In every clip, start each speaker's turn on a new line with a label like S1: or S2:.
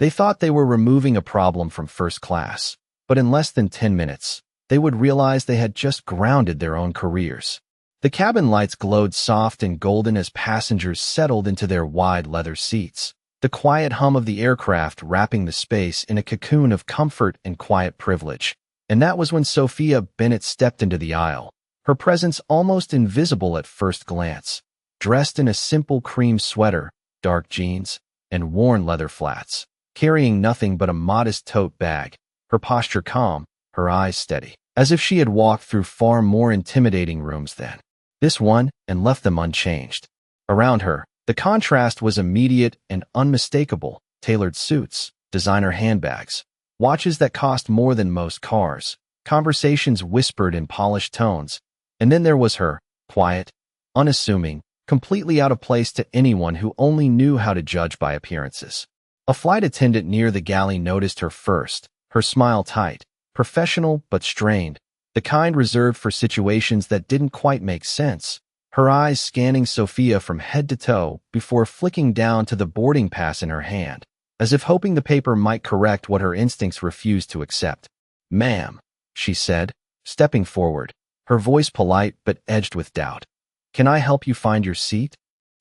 S1: They thought they were removing a problem from first class, but in less than 10 minutes, they would realize they had just grounded their own careers. The cabin lights glowed soft and golden as passengers settled into their wide leather seats, the quiet hum of the aircraft wrapping the space in a cocoon of comfort and quiet privilege. And that was when Sophia Bennett stepped into the aisle, her presence almost invisible at first glance, dressed in a simple cream sweater, dark jeans, and worn leather flats, carrying nothing but a modest tote bag, her posture calm, her eyes steady, as if she had walked through far more intimidating rooms than this one and left them unchanged. Around her, the contrast was immediate and unmistakable: tailored suits, designer handbags, watches that cost more than most cars, conversations whispered in polished tones, and then there was her, quiet, unassuming, completely out of place to anyone who only knew how to judge by appearances. A flight attendant near the galley noticed her first, her smile tight, professional but strained, the kind reserved for situations that didn't quite make sense, her eyes scanning Sophia from head to toe before flicking down to the boarding pass in her hand, as if hoping the paper might correct what her instincts refused to accept. "Ma'am," she said, stepping forward, her voice polite but edged with doubt. "Can I help you find your seat?"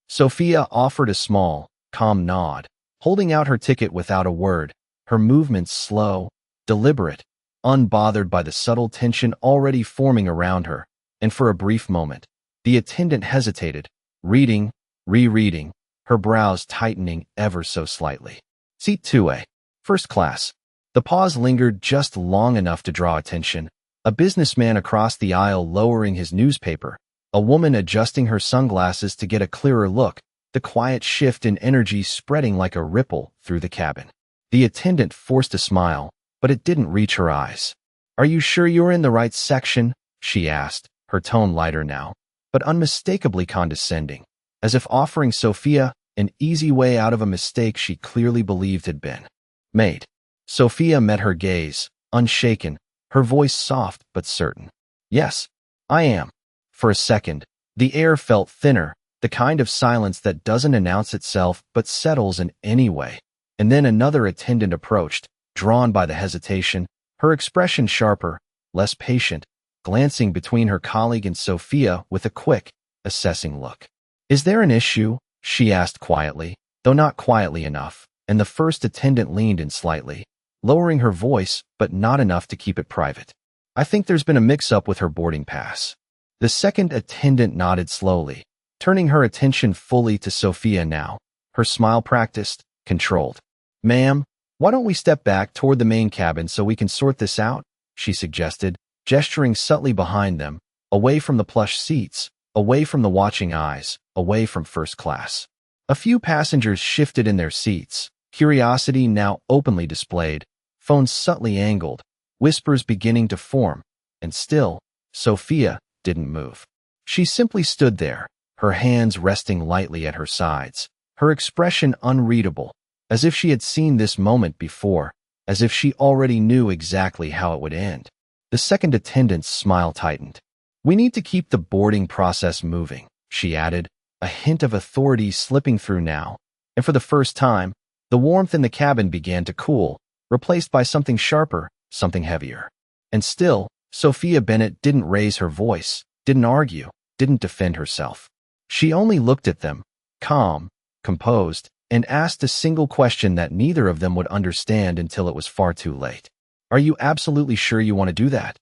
S1: Sophia offered a small, calm nod, holding out her ticket without a word, her movements slow, deliberate, unbothered by the subtle tension already forming around her, and for a brief moment, the attendant hesitated, reading, rereading, her brows tightening ever so slightly. "Seat 2A, first class." The pause lingered just long enough to draw attention, a businessman across the aisle lowering his newspaper, a woman adjusting her sunglasses to get a clearer look, the quiet shift in energy spreading like a ripple through the cabin. The attendant forced a smile, but it didn't reach her eyes. "Are you sure you're in the right section?" she asked, her tone lighter now, but unmistakably condescending, as if offering Sophia an easy way out of a mistake she clearly believed had been made. Sophia met her gaze, unshaken, her voice soft but certain. "Yes, I am." For a second, the air felt thinner, the kind of silence that doesn't announce itself but settles in any way. And then another attendant approached, drawn by the hesitation, her expression sharper, less patient, glancing between her colleague and Sophia with a quick, assessing look. "Is there an issue?" she asked quietly, though not quietly enough, and the first attendant leaned in slightly, lowering her voice but not enough to keep it private. "I think there's been a mix-up with her boarding pass." The second attendant nodded slowly, turning her attention fully to Sophia now, her smile practiced, controlled. "Ma'am, why don't we step back toward the main cabin so we can sort this out?" she suggested, gesturing subtly behind them, away from the plush seats, away from the watching eyes, away from first class. A few passengers shifted in their seats, curiosity now openly displayed, phones subtly angled, whispers beginning to form, and still, Sophia didn't move. She simply stood there, her hands resting lightly at her sides, her expression unreadable, as if she had seen this moment before, as if she already knew exactly how it would end. The second attendant's smile tightened. "We need to keep the boarding process moving," she added, a hint of authority slipping through now, and for the first time, the warmth in the cabin began to cool, replaced by something sharper, something heavier. And still, Sophia Bennett didn't raise her voice, didn't argue, didn't defend herself. She only looked at them, calm, composed, and asked a single question that neither of them would understand until it was far too late. "Are you absolutely sure you want to do that?"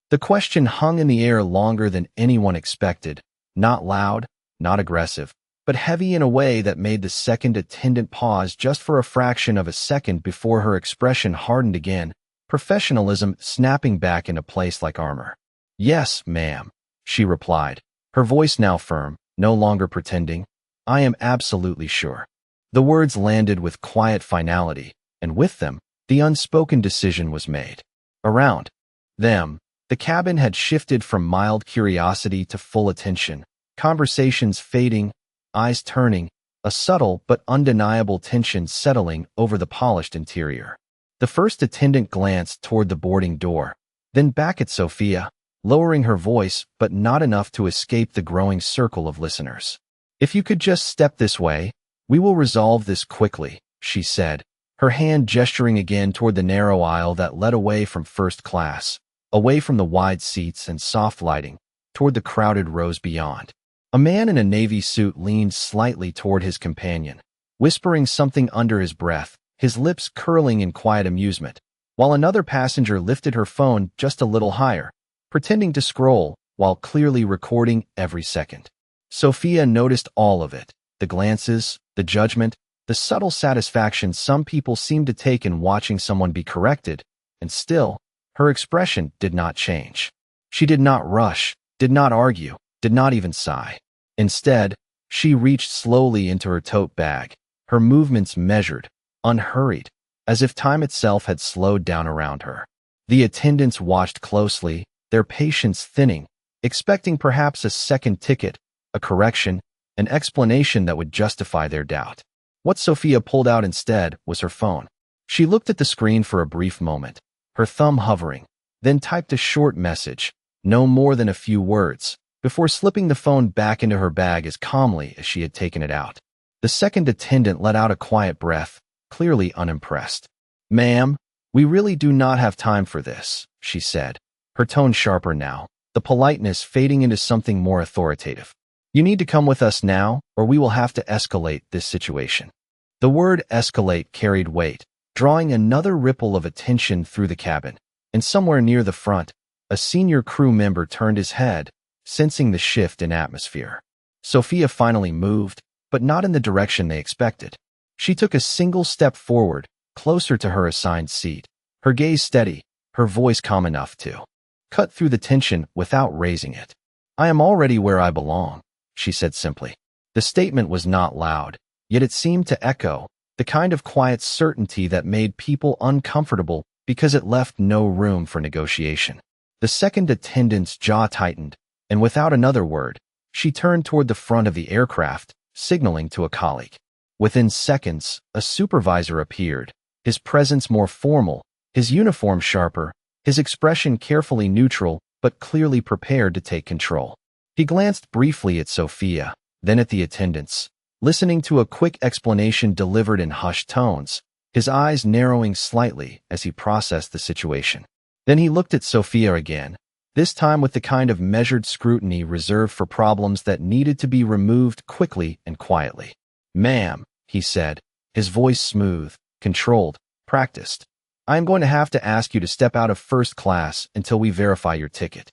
S1: The question hung in the air longer than anyone expected, not loud, not aggressive, but heavy in a way that made the second attendant pause just for a fraction of a second before her expression hardened again, professionalism snapping back into place like armor. "Yes, ma'am," she replied, her voice now firm, no longer pretending. "I am absolutely sure." The words landed with quiet finality, and with them, the unspoken decision was made. Around them, the cabin had shifted from mild curiosity to full attention, conversations fading, eyes turning, a subtle but undeniable tension settling over the polished interior. The first attendant glanced toward the boarding door, then back at Sophia, lowering her voice but not enough to escape the growing circle of listeners. "If you could just step this way, we will resolve this quickly," she said, her hand gesturing again toward the narrow aisle that led away from first class, away from the wide seats and soft lighting, toward the crowded rows beyond. A man in a navy suit leaned slightly toward his companion, whispering something under his breath, his lips curling in quiet amusement, while another passenger lifted her phone just a little higher, pretending to scroll while clearly recording every second. Sophia noticed all of it, the glances, the judgment, the subtle satisfaction some people seem to take in watching someone be corrected, and still, her expression did not change. She did not rush, did not argue, did not even sigh. Instead, she reached slowly into her tote bag, her movements measured, unhurried, as if time itself had slowed down around her. The attendants watched closely, their patience thinning, expecting perhaps a second ticket, a correction, an explanation that would justify their doubt. What Sophia pulled out instead was her phone. She looked at the screen for a brief moment, her thumb hovering, then typed a short message, no more than a few words, before slipping the phone back into her bag as calmly as she had taken it out. The second attendant let out a quiet breath, clearly unimpressed. "Ma'am, we really do not have time for this," she said, her tone sharper now, the politeness fading into something more authoritative. "You need to come with us now, or we will have to escalate this situation." The word escalate carried weight, drawing another ripple of attention through the cabin, and somewhere near the front, a senior crew member turned his head, sensing the shift in atmosphere. Sophia finally moved, but not in the direction they expected. She took a single step forward, closer to her assigned seat, her gaze steady, her voice calm enough to cut through the tension without raising it. "I am already where I belong," she said simply. The statement was not loud, yet it seemed to echo, the kind of quiet certainty that made people uncomfortable because it left no room for negotiation. The second attendant's jaw tightened, and without another word, she turned toward the front of the aircraft, signaling to a colleague. Within seconds, a supervisor appeared, his presence more formal, his uniform sharper, his expression carefully neutral but clearly prepared to take control. He glanced briefly at Sophia, then at the attendants, listening to a quick explanation delivered in hushed tones, his eyes narrowing slightly as he processed the situation. Then he looked at Sophia again, this time with the kind of measured scrutiny reserved for problems that needed to be removed quickly and quietly. "Ma'am," he said, his voice smooth, controlled, practiced, "I am going to have to ask you to step out of first class until we verify your ticket."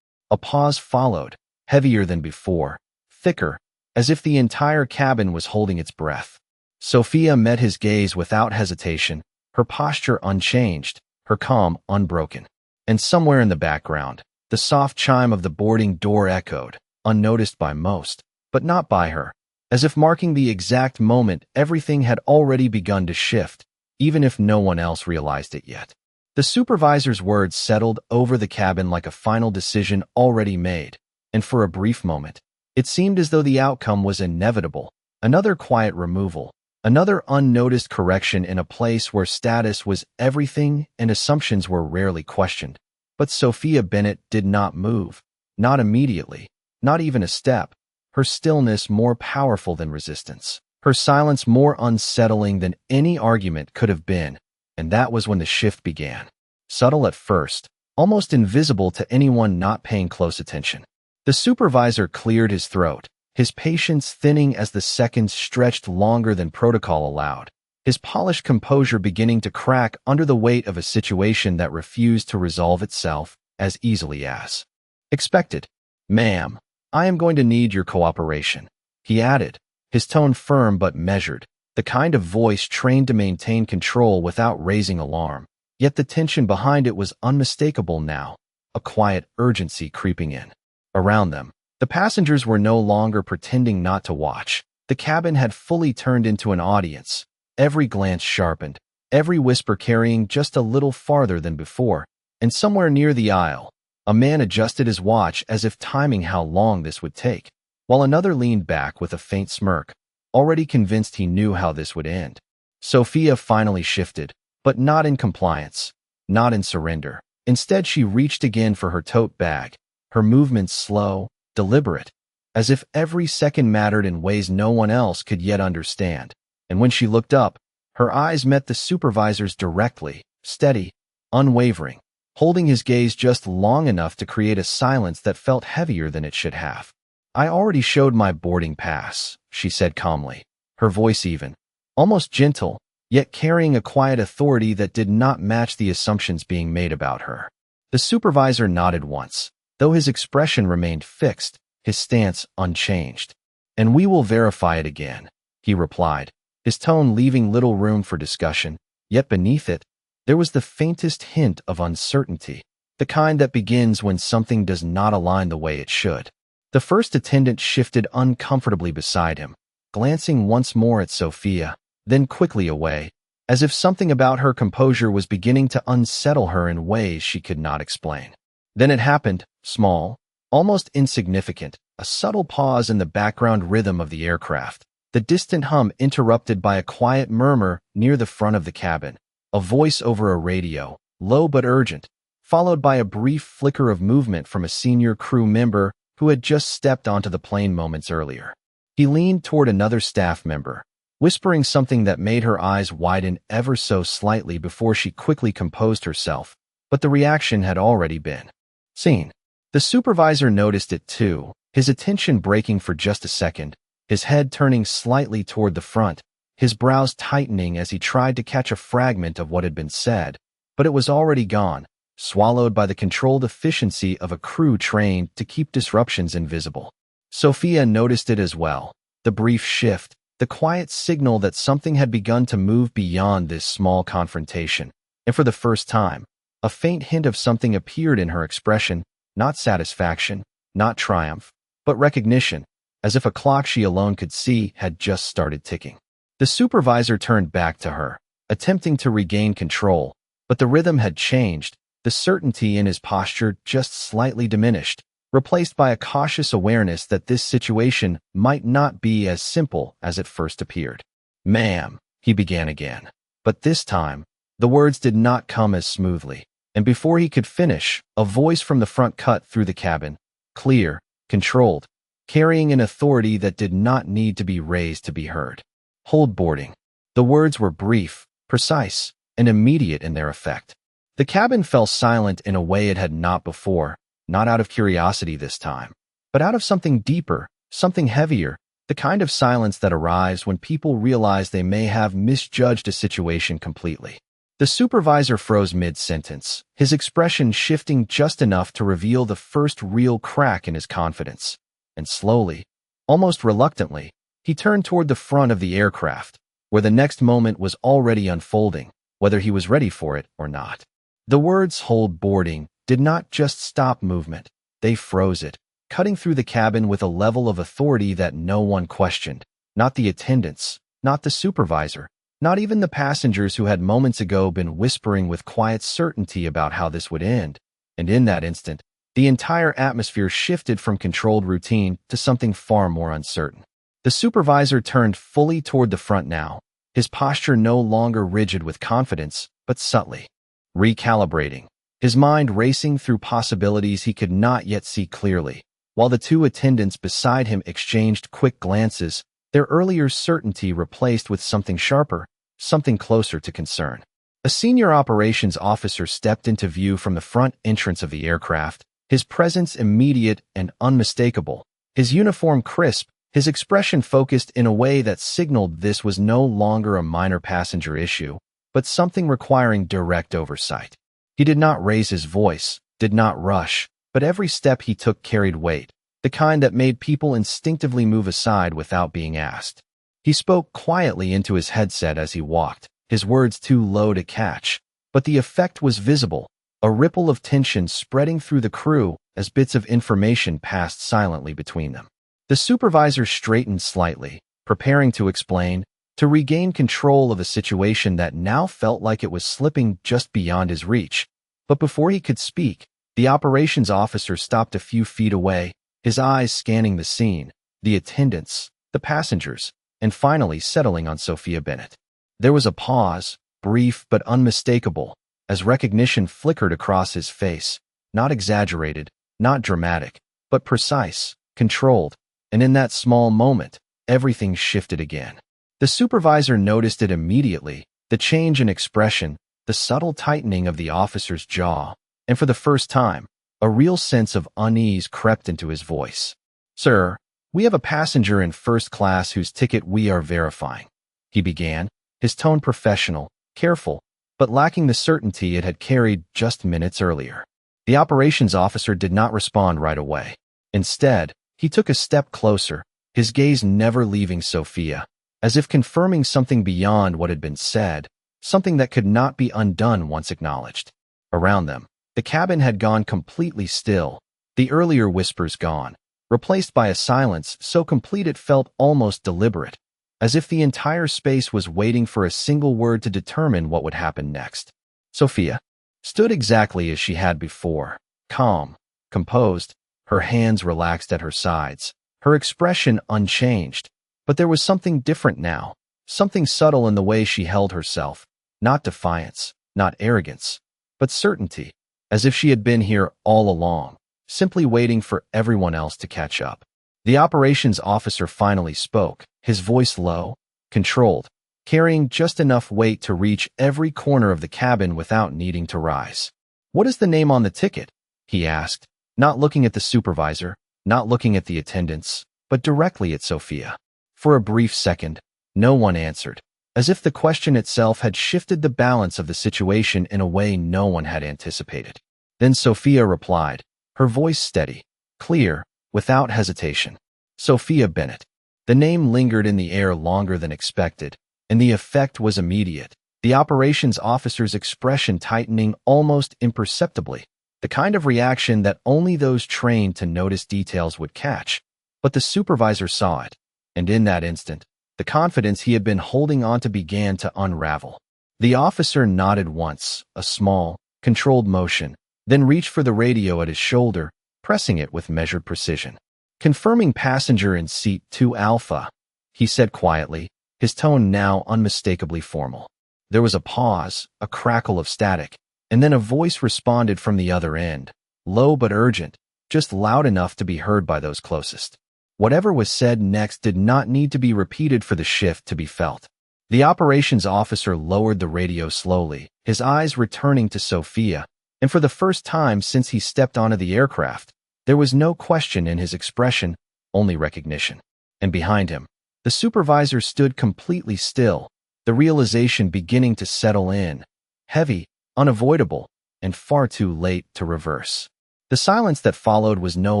S1: A pause followed, heavier than before, thicker, as if the entire cabin was holding its breath. Sophia met his gaze without hesitation, her posture unchanged, her calm unbroken. And somewhere in the background, the soft chime of the boarding door echoed, unnoticed by most, but not by her, as if marking the exact moment everything had already begun to shift, even if no one else realized it yet. The supervisor's words settled over the cabin like a final decision already made, and for a brief moment, it seemed as though the outcome was inevitable, another quiet removal, another unnoticed correction in a place where status was everything and assumptions were rarely questioned. But Sophia Bennett did not move, not immediately, not even a step, her stillness more powerful than resistance, her silence more unsettling than any argument could have been, and that was when the shift began. Subtle at first, almost invisible to anyone not paying close attention. The supervisor cleared his throat, his patience thinning as the seconds stretched longer than protocol allowed, his polished composure beginning to crack under the weight of a situation that refused to resolve itself as easily as expected. "Ma'am, I am going to need your cooperation," he added, his tone firm but measured, the kind of voice trained to maintain control without raising alarm. Yet the tension behind it was unmistakable now, a quiet urgency creeping in. Around them, the passengers were no longer pretending not to watch. The cabin had fully turned into an audience, every glance sharpened, every whisper carrying just a little farther than before, and somewhere near the aisle, a man adjusted his watch as if timing how long this would take, while another leaned back with a faint smirk, already convinced he knew how this would end. Sophia finally shifted, but not in compliance, not in surrender. Instead, she reached again for her tote bag, her movements slow, deliberate, as if every second mattered in ways no one else could yet understand. And when she looked up, Her eyes met the supervisor's directly, steady, unwavering, holding his gaze just long enough to create a silence that felt heavier than it should have. "I already showed my boarding pass," she said calmly, her voice even, almost gentle, yet carrying a quiet authority that did not match the assumptions being made about her. The supervisor nodded once, though his expression remained fixed, his stance unchanged. "And we will verify it again," he replied, his tone leaving little room for discussion, yet beneath it, there was the faintest hint of uncertainty, the kind that begins when something does not align the way it should. The first attendant shifted uncomfortably beside him, glancing once more at Sophia, then quickly away, as if something about her composure was beginning to unsettle her in ways she could not explain. Then it happened, small, almost insignificant, a subtle pause in the background rhythm of the aircraft, the distant hum interrupted by a quiet murmur near the front of the cabin, a voice over a radio, low but urgent, followed by a brief flicker of movement from a senior crew member who had just stepped onto the plane moments earlier. He leaned toward another staff member, whispering something that made her eyes widen ever so slightly before she quickly composed herself, but the reaction had already been seen. The supervisor noticed it too, his attention breaking for just a second, his head turning slightly toward the front, his brows tightening as he tried to catch a fragment of what had been said, but it was already gone, swallowed by the controlled efficiency of a crew trained to keep disruptions invisible. Sophia noticed it as well, the brief shift, the quiet signal that something had begun to move beyond this small confrontation, and for the first time, a faint hint of something appeared in her expression, not satisfaction, not triumph, but recognition, as if a clock she alone could see had just started ticking. The supervisor turned back to her, attempting to regain control, but the rhythm had changed, the certainty in his posture just slightly diminished, replaced by a cautious awareness that this situation might not be as simple as it first appeared. "Ma'am," he began again, but this time, the words did not come as smoothly, and before he could finish, a voice from the front cut through the cabin, clear, controlled, carrying an authority that did not need to be raised to be heard. "Hold boarding." The words were brief, precise, and immediate in their effect. The cabin fell silent in a way it had not before, not out of curiosity this time, but out of something deeper, something heavier, the kind of silence that arrives when people realize they may have misjudged a situation completely. The supervisor froze mid-sentence, his expression shifting just enough to reveal the first real crack in his confidence. And slowly, almost reluctantly, he turned toward the front of the aircraft, where the next moment was already unfolding, whether he was ready for it or not. The words "hold boarding" did not just stop movement, they froze it, cutting through the cabin with a level of authority that no one questioned, not the attendants, not the supervisor, not even the passengers who had moments ago been whispering with quiet certainty about how this would end. And in that instant, the entire atmosphere shifted from controlled routine to something far more uncertain. The supervisor turned fully toward the front now, his posture no longer rigid with confidence, but subtly recalibrating, his mind racing through possibilities he could not yet see clearly, while the two attendants beside him exchanged quick glances, their earlier certainty replaced with something sharper, something closer to concern. A senior operations officer stepped into view from the front entrance of the aircraft, his presence immediate and unmistakable, his uniform crisp, his expression focused in a way that signaled this was no longer a minor passenger issue, but something requiring direct oversight. He did not raise his voice, did not rush, but every step he took carried weight, the kind that made people instinctively move aside without being asked. He spoke quietly into his headset as he walked, his words too low to catch, but the effect was visible, a ripple of tension spreading through the crew as bits of information passed silently between them. The supervisor straightened slightly, preparing to explain, to regain control of a situation that now felt like it was slipping just beyond his reach. But before he could speak, the operations officer stopped a few feet away, his eyes scanning the scene, the attendants, the passengers, and finally settling on Sophia Bennett. There was a pause, brief but unmistakable, as recognition flickered across his face, not exaggerated, not dramatic, but precise, controlled, and in that small moment, everything shifted again. The supervisor noticed it immediately, The change in expression, the subtle tightening of the officer's jaw, and for the first time, a real sense of unease crept into his voice. "Sir, we have a passenger in first class whose ticket we are verifying," he began, his tone professional, careful, but lacking the certainty it had carried just minutes earlier. The operations officer did not respond right away. Instead, he took a step closer, his gaze never leaving Sophia, as if confirming something beyond what had been said, something that could not be undone once acknowledged. Around them, the cabin had gone completely still, the earlier whispers gone, replaced by a silence so complete it felt almost deliberate, as if the entire space was waiting for a single word to determine what would happen next. Sophia stood exactly as she had before, calm, composed, her hands relaxed at her sides, her expression unchanged. But there was something different now, something subtle in the way she held herself, not defiance, not arrogance, but certainty, as if she had been here all along, simply waiting for everyone else to catch up. The operations officer finally spoke, his voice low, controlled, carrying just enough weight to reach every corner of the cabin without needing to rise. "What is the name on the ticket?" he asked, not looking at the supervisor, not looking at the attendants, but directly at Sophia. For a brief second, no one answered, as if the question itself had shifted the balance of the situation in a way no one had anticipated. Then Sophia replied, her voice steady, clear, without hesitation. Sophia Bennett. The name lingered in the air longer than expected, and the effect was immediate, the operations officer's expression tightening almost imperceptibly, the kind of reaction that only those trained to notice details would catch. But the supervisor saw it, and in that instant, the confidence he had been holding onto began to unravel. The officer nodded once, a small, controlled motion, then reached for the radio at his shoulder, pressing it with measured precision. "Confirming passenger in seat 2 Alpha," he said quietly, his tone now unmistakably formal. There was a pause, a crackle of static, and then a voice responded from the other end, low but urgent, just loud enough to be heard by those closest. Whatever was said next did not need to be repeated for the shift to be felt. The operations officer lowered the radio slowly, his eyes returning to Sophia, and for the first time since he stepped onto the aircraft, there was no question in his expression, only recognition. And behind him, the supervisor stood completely still, the realization beginning to settle in, heavy, unavoidable, and far too late to reverse. The silence that followed was no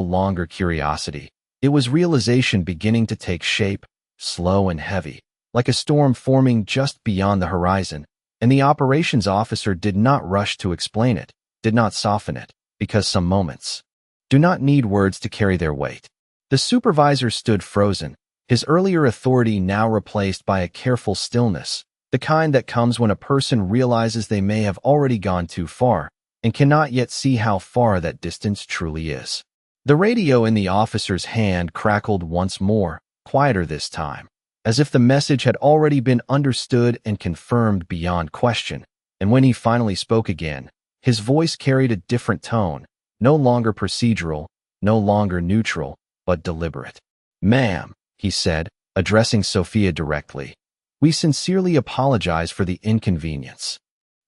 S1: longer curiosity. It was realization beginning to take shape, slow and heavy, like a storm forming just beyond the horizon, and the operations officer did not rush to explain it, did not soften it, because some moments do not need words to carry their weight. The supervisor stood frozen, his earlier authority now replaced by a careful stillness, the kind that comes when a person realizes they may have already gone too far and cannot yet see how far that distance truly is. The radio in the officer's hand crackled once more, quieter this time, as if the message had already been understood and confirmed beyond question, and when he finally spoke again, his voice carried a different tone, no longer procedural, no longer neutral, but deliberate. "Ma'am," he said, addressing Sophia directly, "we sincerely apologize for the inconvenience."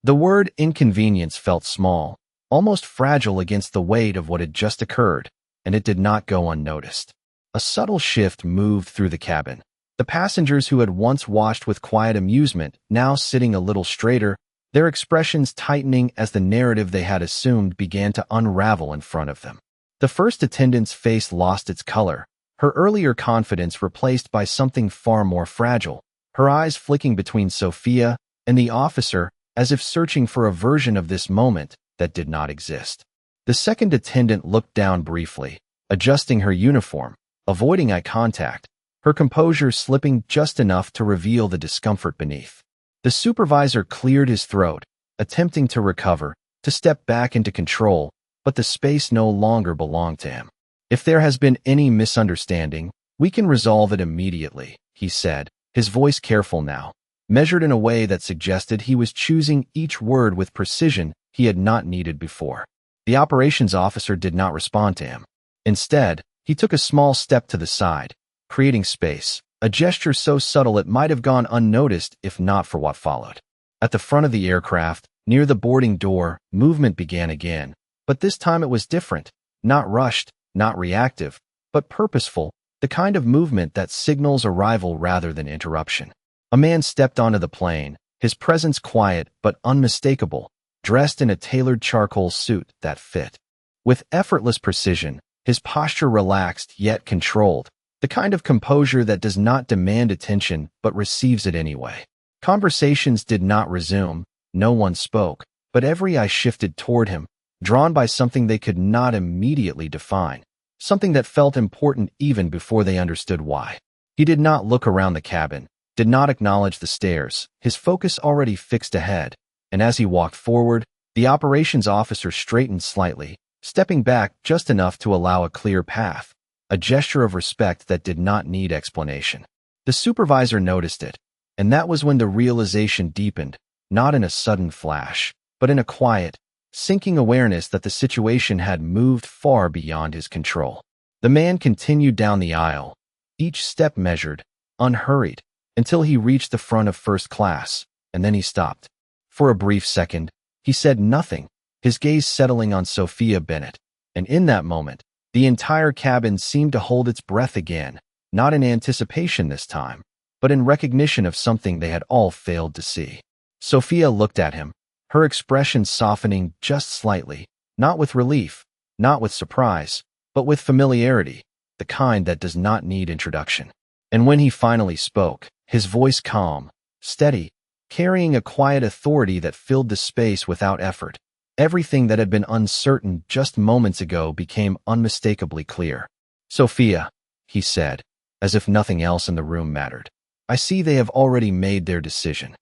S1: The word inconvenience felt small, almost fragile against the weight of what had just occurred, and it did not go unnoticed. A subtle shift moved through the cabin. The passengers who had once watched with quiet amusement, now sitting a little straighter, their expressions tightening as the narrative they had assumed began to unravel in front of them. The first attendant's face lost its color, her earlier confidence replaced by something far more fragile, her eyes flicking between Sophia and the officer as if searching for a version of this moment that did not exist. The second attendant looked down briefly, adjusting her uniform, avoiding eye contact, her composure slipping just enough to reveal the discomfort beneath. The supervisor cleared his throat, attempting to recover, to step back into control, but the space no longer belonged to him. "If there has been any misunderstanding, we can resolve it immediately," he said, his voice careful now, measured in a way that suggested he was choosing each word with precision he had not needed before. The operations officer did not respond to him. Instead, he took a small step to the side, creating space, a gesture so subtle it might have gone unnoticed if not for what followed. At the front of the aircraft, near the boarding door, movement began again. But this time it was different. Not rushed, not reactive, but purposeful, the kind of movement that signals arrival rather than interruption. A man stepped onto the plane, his presence quiet but unmistakable, dressed in a tailored charcoal suit that fit. With effortless precision, his posture relaxed yet controlled, the kind of composure that does not demand attention but receives it anyway. Conversations did not resume, no one spoke, but every eye shifted toward him, drawn by something they could not immediately define, something that felt important even before they understood why. He did not look around the cabin, did not acknowledge the stairs, his focus already fixed ahead, and as he walked forward, the operations officer straightened slightly, stepping back just enough to allow a clear path, a gesture of respect that did not need explanation. The supervisor noticed it, and that was when the realization deepened, not in a sudden flash, but in a quiet, sinking awareness that the situation had moved far beyond his control. The man continued down the aisle, each step measured, unhurried, until he reached the front of first class, and then he stopped. For a brief second, he said nothing, his gaze settling on Sophia Bennett, and in that moment, the entire cabin seemed to hold its breath again, not in anticipation this time, but in recognition of something they had all failed to see. Sophia looked at him, her expression softening just slightly, not with relief, not with surprise, but with familiarity, the kind that does not need introduction. And when he finally spoke, his voice calm, steady, carrying a quiet authority that filled the space without effort, everything that had been uncertain just moments ago became unmistakably clear. "Sophia," he said, as if nothing else in the room mattered, "I see they have already made their decision."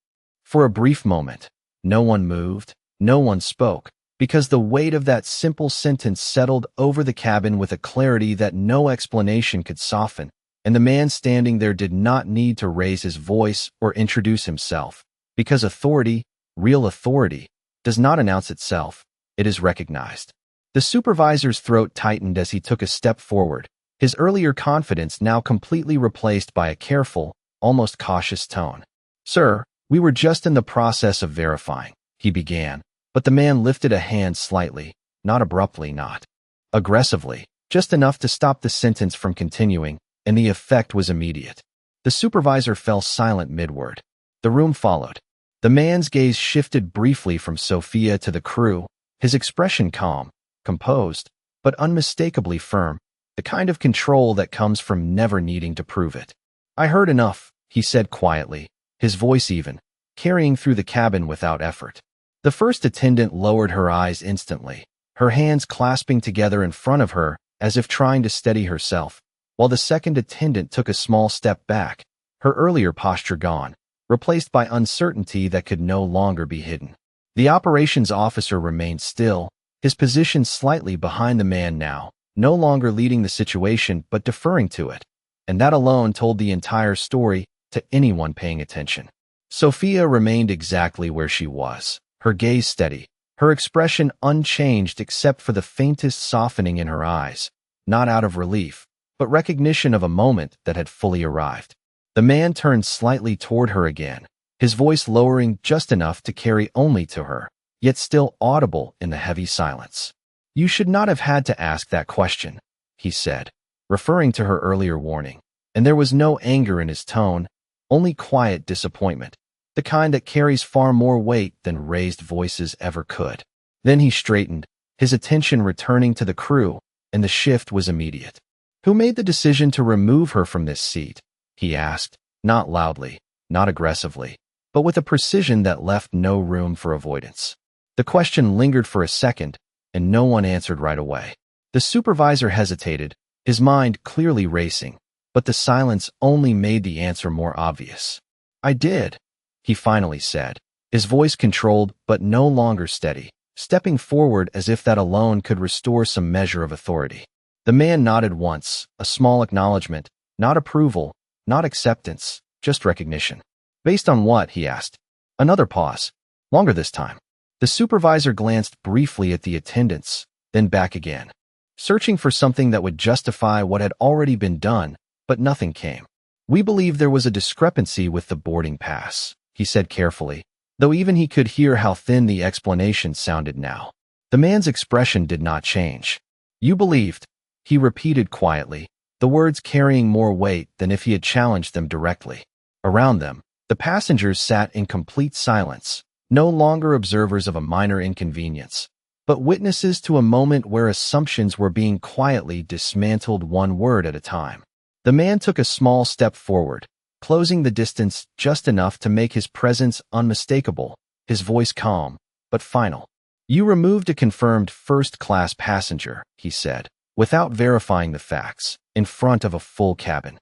S1: For a brief moment, no one moved, no one spoke, because the weight of that simple sentence settled over the cabin with a clarity that no explanation could soften, and the man standing there did not need to raise his voice or introduce himself, because authority, real authority, does not announce itself, it is recognized. The supervisor's throat tightened as he took a step forward, his earlier confidence now completely replaced by a careful, almost cautious tone. "Sir, we were just in the process of verifying," he began, but the man lifted a hand slightly, not abruptly, not aggressively, just enough to stop the sentence from continuing, and the effect was immediate. The supervisor fell silent midword. The room followed. The man's gaze shifted briefly from Sophia to the crew, his expression calm, composed, but unmistakably firm, the kind of control that comes from never needing to prove it. "I heard enough," he said quietly, his voice even, carrying through the cabin without effort. The first attendant lowered her eyes instantly, her hands clasping together in front of her as if trying to steady herself, while the second attendant took a small step back, her earlier posture gone, replaced by uncertainty that could no longer be hidden. The operations officer remained still, his position slightly behind the man now, no longer leading the situation but deferring to it, and that alone told the entire story to anyone paying attention. Sophia remained exactly where she was, her gaze steady, her expression unchanged except for the faintest softening in her eyes, not out of relief, but recognition of a moment that had fully arrived. The man turned slightly toward her again, his voice lowering just enough to carry only to her, yet still audible in the heavy silence. "You should not have had to ask that question," he said, referring to her earlier warning, and there was no anger in his tone, only quiet disappointment, the kind that carries far more weight than raised voices ever could. Then he straightened, his attention returning to the crew, and the shift was immediate. "Who made the decision to remove her from this seat?" he asked, not loudly, not aggressively, but with a precision that left no room for avoidance. The question lingered for a second, and no one answered right away. The supervisor hesitated, his mind clearly racing, but the silence only made the answer more obvious. "I did," he finally said, his voice controlled but no longer steady, stepping forward as if that alone could restore some measure of authority. The man nodded once, a small acknowledgement, not approval, not acceptance, just recognition. "Based on what?" he asked. Another pause, longer this time. The supervisor glanced briefly at the attendants, then back again, searching for something that would justify what had already been done, but nothing came. "We believe there was a discrepancy with the boarding pass," he said carefully, though even he could hear how thin the explanation sounded now. The man's expression did not change. "You believed," he repeated quietly, the words carrying more weight than if he had challenged them directly. Around them, the passengers sat in complete silence, no longer observers of a minor inconvenience, but witnesses to a moment where assumptions were being quietly dismantled one word at a time. The man took a small step forward, closing the distance just enough to make his presence unmistakable, his voice calm, but final. "You removed a confirmed first-class passenger," he said, without verifying the facts, in front of a full cabin.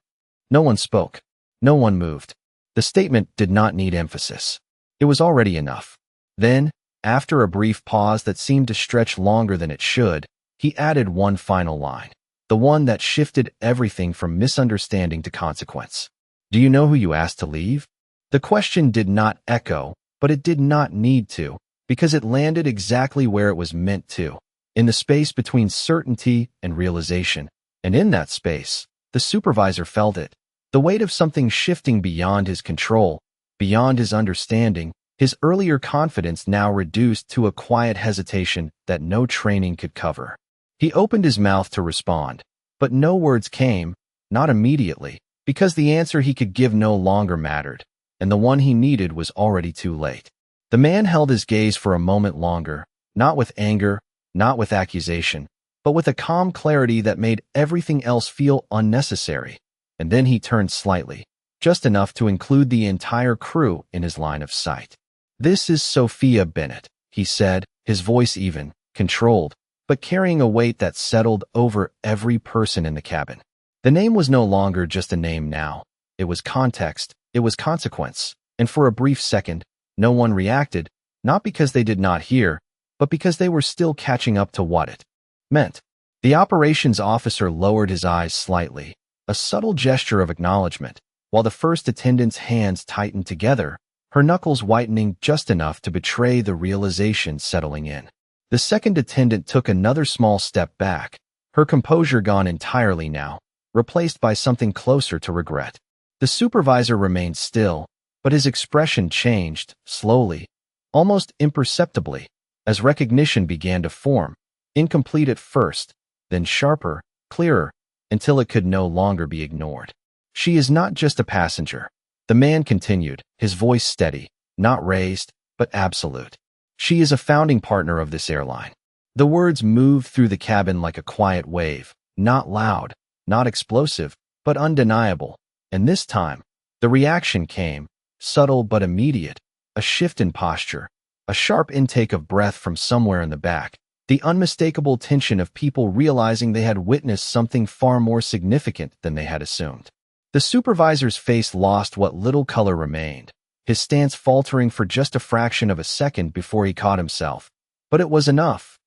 S1: No one spoke. No one moved. The statement did not need emphasis. It was already enough. Then, after a brief pause that seemed to stretch longer than it should, he added one final line, the one that shifted everything from misunderstanding to consequence. "Do you know who you asked to leave?" The question did not echo, but it did not need to, because it landed exactly where it was meant to, in the space between certainty and realization. And in that space, the supervisor felt it, the weight of something shifting beyond his control, beyond his understanding, his earlier confidence now reduced to a quiet hesitation that no training could cover. He opened his mouth to respond, but no words came, not immediately, because the answer he could give no longer mattered, and the one he needed was already too late. The man held his gaze for a moment longer, not with anger, not with accusation, but with a calm clarity that made everything else feel unnecessary. And then he turned slightly, just enough to include the entire crew in his line of sight. "This is Sophia Bennett," he said, his voice even, controlled, but carrying a weight that settled over every person in the cabin. The name was no longer just a name now. It was context, it was consequence, and for a brief second, no one reacted, not because they did not hear, but because they were still catching up to what it meant. The operations officer lowered his eyes slightly, a subtle gesture of acknowledgement, while the first attendant's hands tightened together, her knuckles whitening just enough to betray the realization settling in. The second attendant took another small step back, her composure gone entirely now, replaced by something closer to regret. The supervisor remained still, but his expression changed, slowly, almost imperceptibly, as recognition began to form, incomplete at first, then sharper, clearer, until it could no longer be ignored. "She is not just a passenger," the man continued, his voice steady, not raised, but absolute. "She is a founding partner of this airline." The words moved through the cabin like a quiet wave, not loud, not explosive, but undeniable. And this time, the reaction came, subtle but immediate, a shift in posture, a sharp intake of breath from somewhere in the back, the unmistakable tension of people realizing they had witnessed something far more significant than they had assumed. The supervisor's face lost what little color remained, his stance faltering for just a fraction of a second before he caught himself. But it was enough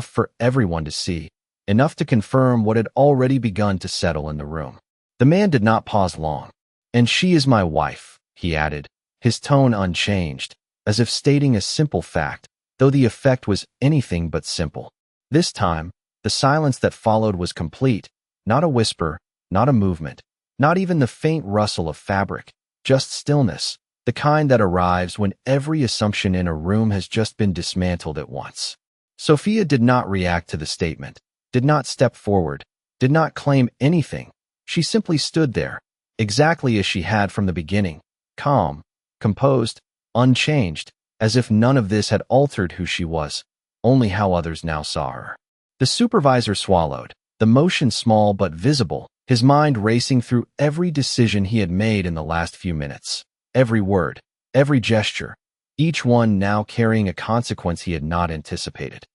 S1: for everyone to see, enough to confirm what had already begun to settle in the room. The man did not pause long. "And she is my wife," he added, his tone unchanged, as if stating a simple fact, though the effect was anything but simple. This time, the silence that followed was complete, not a whisper, not a movement, not even the faint rustle of fabric, just stillness, the kind that arrives when every assumption in a room has just been dismantled at once. Sophia did not react to the statement, did not step forward, did not claim anything. She simply stood there, exactly as she had from the beginning, calm, composed, unchanged, as if none of this had altered who she was, only how others now saw her. The supervisor swallowed, the motion small but visible, his mind racing through every decision he had made in the last few minutes, every word, every gesture, each one now carrying a consequence he had not anticipated.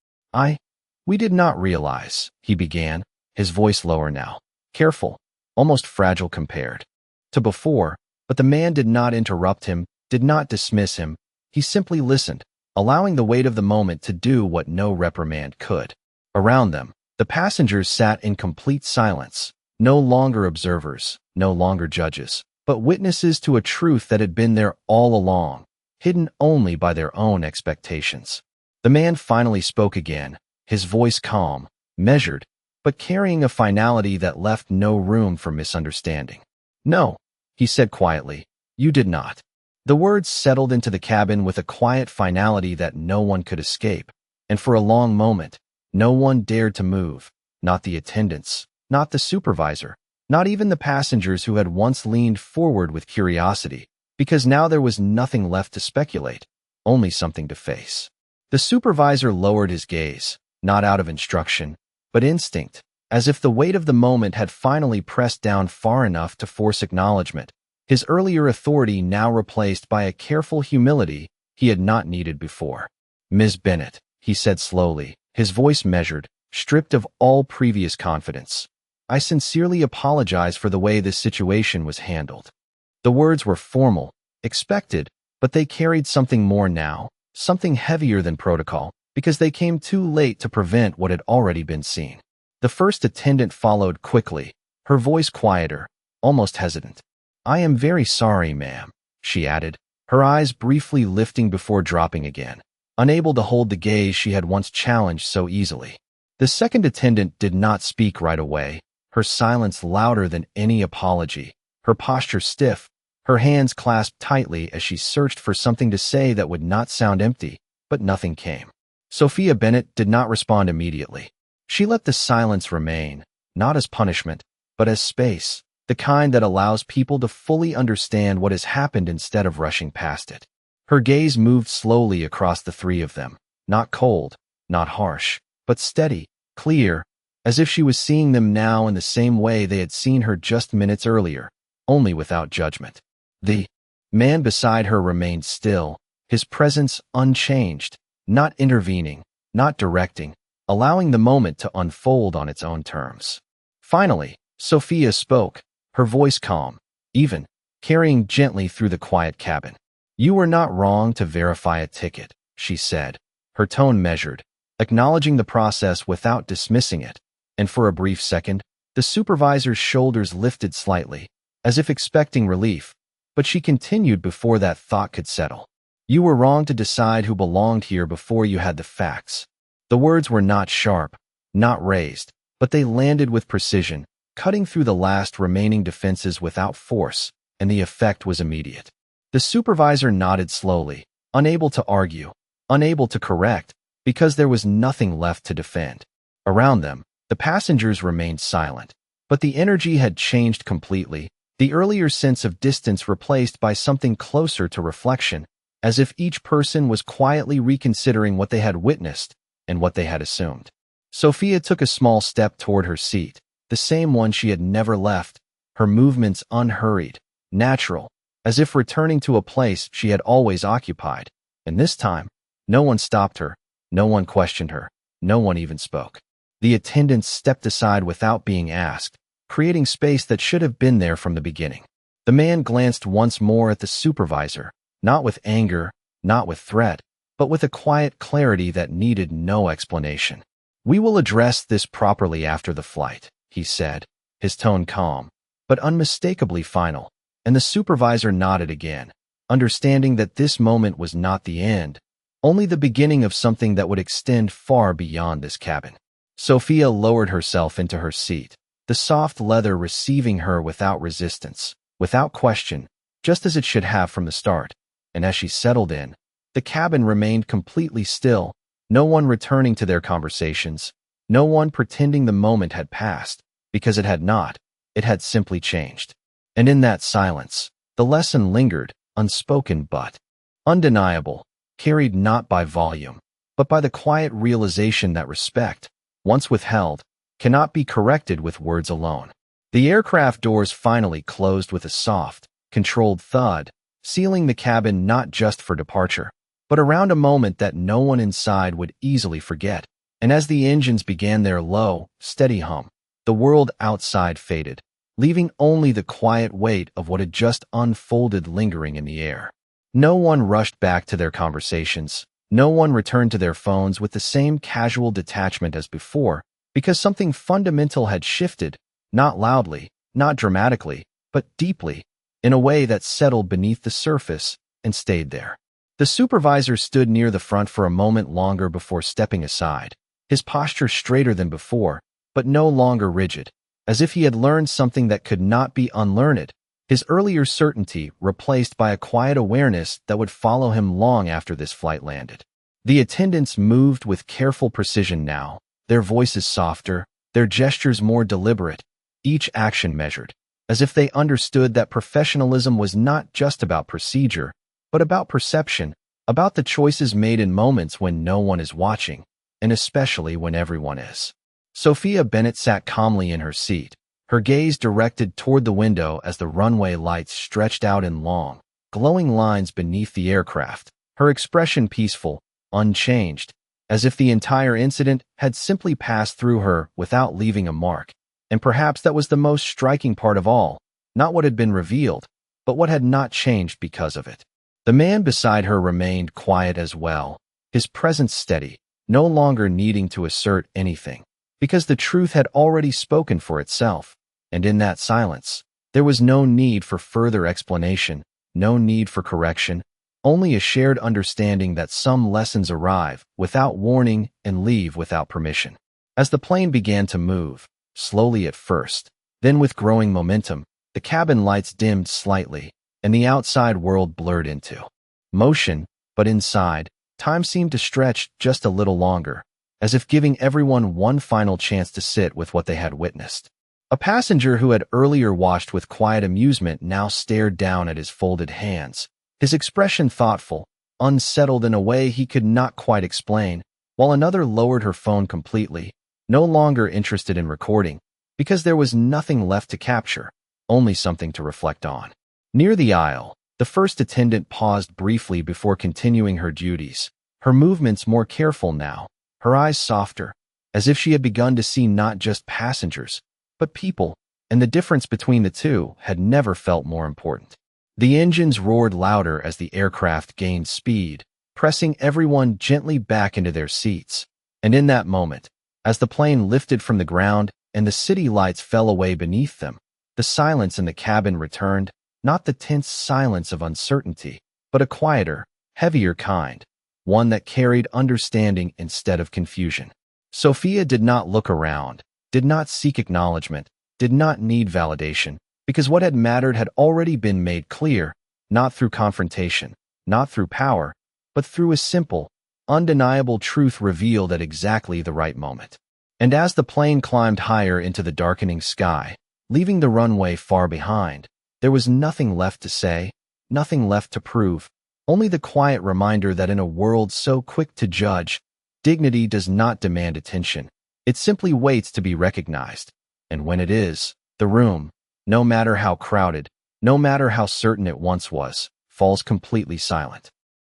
S1: We did not realize," he began, his voice lower now, careful, almost fragile compared to before, but the man did not interrupt him, did not dismiss him. He simply listened, allowing the weight of the moment to do what no reprimand could. Around them, the passengers sat in complete silence, no longer observers, no longer judges, but witnesses to a truth that had been there all along, hidden only by their own expectations. The man finally spoke again, his voice calm, measured, but carrying a finality that left no room for misunderstanding. "No," he said quietly, "you did not." The words settled into the cabin with a quiet finality that no one could escape, and for a long moment, no one dared to move, not the attendants, not the supervisor, not even the passengers who had once leaned forward with curiosity, because now there was nothing left to speculate, only something to face. The supervisor lowered his gaze, not out of instruction, but instinct, as if the weight of the moment had finally pressed down far enough to force acknowledgement, his earlier authority now replaced by a careful humility he had not needed before. "Ms. Bennett," he said slowly, his voice measured, stripped of all previous confidence. "I sincerely apologize for the way this situation was handled." The words were formal, expected, but they carried something more now, something heavier than protocol, because they came too late to prevent what had already been seen. The first attendant followed quickly, her voice quieter, almost hesitant. "I am very sorry, ma'am," she added, her eyes briefly lifting before dropping again, unable to hold the gaze she had once challenged so easily. The second attendant did not speak right away, her silence louder than any apology, her posture stiff, her hands clasped tightly as she searched for something to say that would not sound empty, but nothing came. Sophia Bennett did not respond immediately. She let the silence remain, not as punishment, but as space, the kind that allows people to fully understand what has happened instead of rushing past it. Her gaze moved slowly across the three of them, not cold, not harsh, but steady, clear, as if she was seeing them now in the same way they had seen her just minutes earlier, only without judgment. The man beside her remained still, his presence unchanged, not intervening, not directing, allowing the moment to unfold on its own terms. Finally, Sophia spoke, her voice calm, even, carrying gently through the quiet cabin. "You were not wrong to verify a ticket," she said, her tone measured, acknowledging the process without dismissing it, and for a brief second, the supervisor's shoulders lifted slightly, as if expecting relief, but she continued before that thought could settle. "You were wrong to decide who belonged here before you had the facts." The words were not sharp, not raised, but they landed with precision, cutting through the last remaining defenses without force, and the effect was immediate. The supervisor nodded slowly, unable to argue, unable to correct, because there was nothing left to defend. Around them, the passengers remained silent, but the energy had changed completely, the earlier sense of distance replaced by something closer to reflection, as if each person was quietly reconsidering what they had witnessed and what they had assumed. Sophia took a small step toward her seat, the same one she had never left, her movements unhurried, natural, as if returning to a place she had always occupied, and this time, no one stopped her, no one questioned her, no one even spoke. The attendants stepped aside without being asked, creating space that should have been there from the beginning. The man glanced once more at the supervisor, not with anger, not with threat, but with a quiet clarity that needed no explanation. "We will address this properly after the flight," he said, his tone calm, but unmistakably final, and the supervisor nodded again, understanding that this moment was not the end, only the beginning of something that would extend far beyond this cabin. Sophia lowered herself into her seat, the soft leather receiving her without resistance, without question, just as it should have from the start, and as she settled in, the cabin remained completely still, no one returning to their conversations, no one pretending the moment had passed, because it had not, it had simply changed. And in that silence, the lesson lingered, unspoken but undeniable, carried not by volume, but by the quiet realization that respect, once withheld, cannot be corrected with words alone. The aircraft doors finally closed with a soft, controlled thud, sealing the cabin not just for departure, but around a moment that no one inside would easily forget. And as the engines began their low, steady hum, the world outside faded, leaving only the quiet weight of what had just unfolded lingering in the air. No one rushed back to their conversations. No one returned to their phones with the same casual detachment as before, because something fundamental had shifted, not loudly, not dramatically, but deeply, in a way that settled beneath the surface and stayed there. The supervisor stood near the front for a moment longer before stepping aside, his posture straighter than before, but no longer rigid, as if he had learned something that could not be unlearned. his earlier certainty replaced by a quiet awareness that would follow him long after this flight landed. The attendants moved with careful precision now, their voices softer, their gestures more deliberate, each action measured, as if they understood that professionalism was not just about procedure, but about perception, about the choices made in moments when no one is watching, and especially when everyone is. Sophia Bennett sat calmly in her seat, her gaze directed toward the window as the runway lights stretched out in long, glowing lines beneath the aircraft, her expression peaceful, unchanged, as if the entire incident had simply passed through her without leaving a mark. And perhaps that was the most striking part of all, not what had been revealed, but what had not changed because of it. The man beside her remained quiet as well, his presence steady, no longer needing to assert anything, because the truth had already spoken for itself. And in that silence, there was no need for further explanation, no need for correction, only a shared understanding that some lessons arrive without warning and leave without permission. As the plane began to move, slowly at first, then with growing momentum, the cabin lights dimmed slightly, and the outside world blurred into motion, but inside, time seemed to stretch just a little longer, as if giving everyone one final chance to sit with what they had witnessed. A passenger who had earlier watched with quiet amusement now stared down at his folded hands, his expression thoughtful, unsettled in a way he could not quite explain, while another lowered her phone completely, no longer interested in recording, because there was nothing left to capture, only something to reflect on. Near the aisle, the first attendant paused briefly before continuing her duties, her movements more careful now, her eyes softer, as if she had begun to see not just passengers, but people, and the difference between the two had never felt more important. The engines roared louder as the aircraft gained speed, pressing everyone gently back into their seats. And in that moment, as the plane lifted from the ground and the city lights fell away beneath them, the silence in the cabin returned, not the tense silence of uncertainty, but a quieter, heavier kind, one that carried understanding instead of confusion. Sophia did not look around, did not seek acknowledgement, did not need validation, because what had mattered had already been made clear, not through confrontation, not through power, but through a simple, undeniable truth revealed at exactly the right moment. And as the plane climbed higher into the darkening sky, leaving the runway far behind, there was nothing left to say, nothing left to prove, only the quiet reminder that in a world so quick to judge, dignity does not demand attention. It simply waits to be recognized. And when it is, the room, no matter how crowded, no matter how certain it once was, falls completely silent.